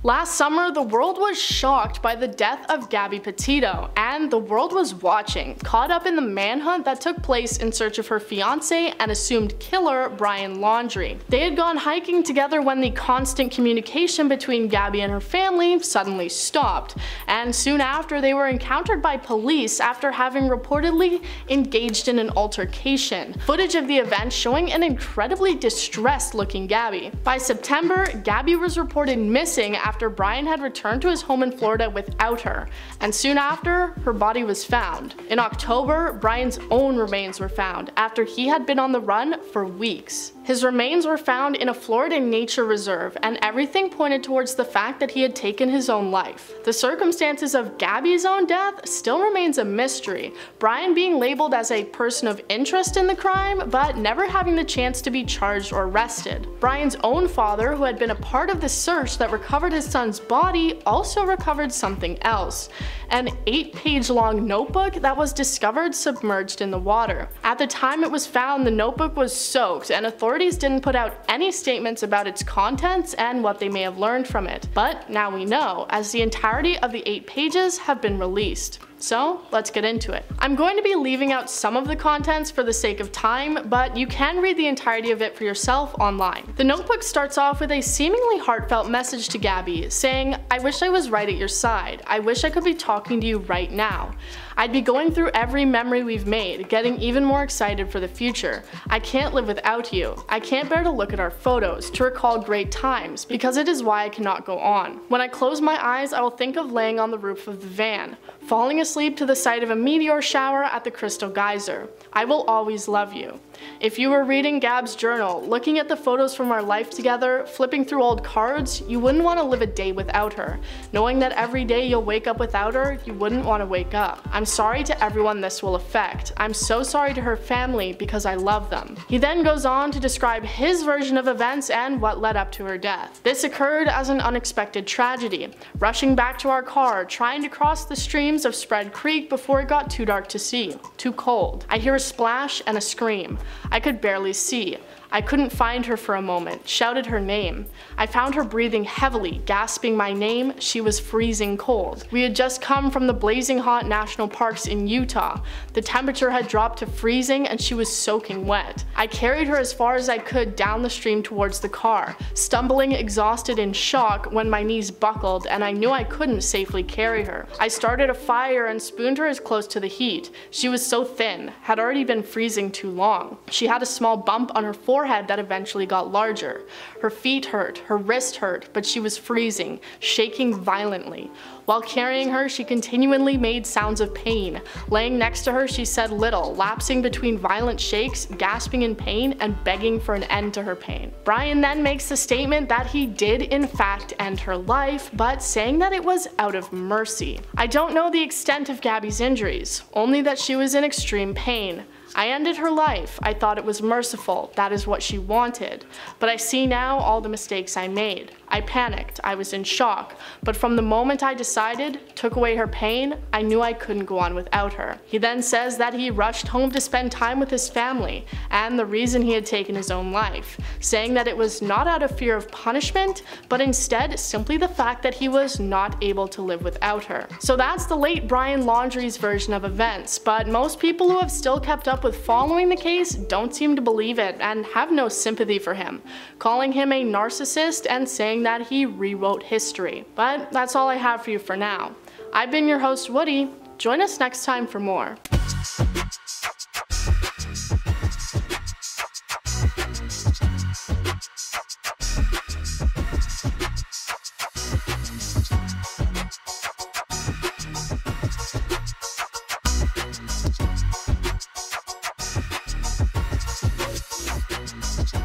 Last summer, the world was shocked by the death of Gabby Petito, and the world was watching, caught up in the manhunt that took place in search of her fiancé and assumed killer Brian Laundrie. They had gone hiking together when the constant communication between Gabby and her family suddenly stopped, and soon after they were encountered by police after having reportedly engaged in an altercation. Footage of the event showing an incredibly distressed looking Gabby. By September, Gabby was reported missing after Brian had returned to his home in Florida without her, and soon after, her body was found. In October, Brian's own remains were found after he had been on the run for weeks. His remains were found in a Florida nature reserve, and everything pointed towards the fact that he had taken his own life. The circumstances of Gabby's own death still remains a mystery, Brian being labeled as a person of interest in the crime, but never having the chance to be charged or arrested. Brian's own father, who had been a part of the search that recovered his son's body, also recovered something else: an 8-page long notebook that was discovered submerged in the water. At the time it was found, the notebook was soaked, and authorities didn't put out any statements about its contents and what they may have learned from it. But now we know, as the entirety of the 8 pages have been released. So let's get into it. I'm going to be leaving out some of the contents for the sake of time, but you can read the entirety of it for yourself online. The notebook starts off with a seemingly heartfelt message to Gabby, saying, "I wish I was right at your side. I wish I could be talking to you right now. I'd be going through every memory we've made, getting even more excited for the future. I can't live without you. I can't bear to look at our photos, to recall great times, because it is why I cannot go on. When I close my eyes, I will think of laying on the roof of the van, falling asleep to the sight of a meteor shower at the Crystal Geyser. I will always love you." If you were reading Gab's journal, looking at the photos from our life together, flipping through old cards, you wouldn't want to live a day without her. Knowing that every day you'll wake up without her, you wouldn't want to wake up. I'm sorry to everyone this will affect. I'm so sorry to her family because I love them. He then goes on to describe his version of events and what led up to her death. "This occurred as an unexpected tragedy. Rushing back to our car, trying to cross the streams of Spread Creek before it got too dark to see, too cold. I hear a splash and a scream. I could barely see. I couldn't find her for a moment, shouted her name. I found her breathing heavily, gasping my name. She was freezing cold. We had just come from the blazing hot national parks in Utah. The temperature had dropped to freezing and she was soaking wet. I carried her as far as I could down the stream towards the car, stumbling, exhausted, in shock when my knees buckled and I knew I couldn't safely carry her. I started a fire and spooned her as close to the heat. She was so thin, had already been freezing too long. She had a small bump on her forehead that eventually got larger. Her feet hurt, her wrist hurt, but she was freezing, shaking violently. While carrying her, she continually made sounds of pain. Laying next to her, she said little, lapsing between violent shakes, gasping in pain, and begging for an end to her pain." Brian then makes the statement that he did in fact end her life, but saying that it was out of mercy. "I don't know the extent of Gabby's injuries, only that she was in extreme pain. I ended her life. I thought it was merciful. That is what she wanted. But I see now all the mistakes I made. I panicked. I was in shock. But from the moment I decided, took away her pain, I knew I couldn't go on without her." He then says that he rushed home to spend time with his family and the reason he had taken his own life, saying that it was not out of fear of punishment, but instead simply the fact that he was not able to live without her. So that's the late Brian Laundrie's version of events, but most people who have still kept up with following the case don't seem to believe it and have no sympathy for him, calling him a narcissist and saying that he rewrote history. But that's all I have for you for now. I've been your host, Woody. Join us next time for more.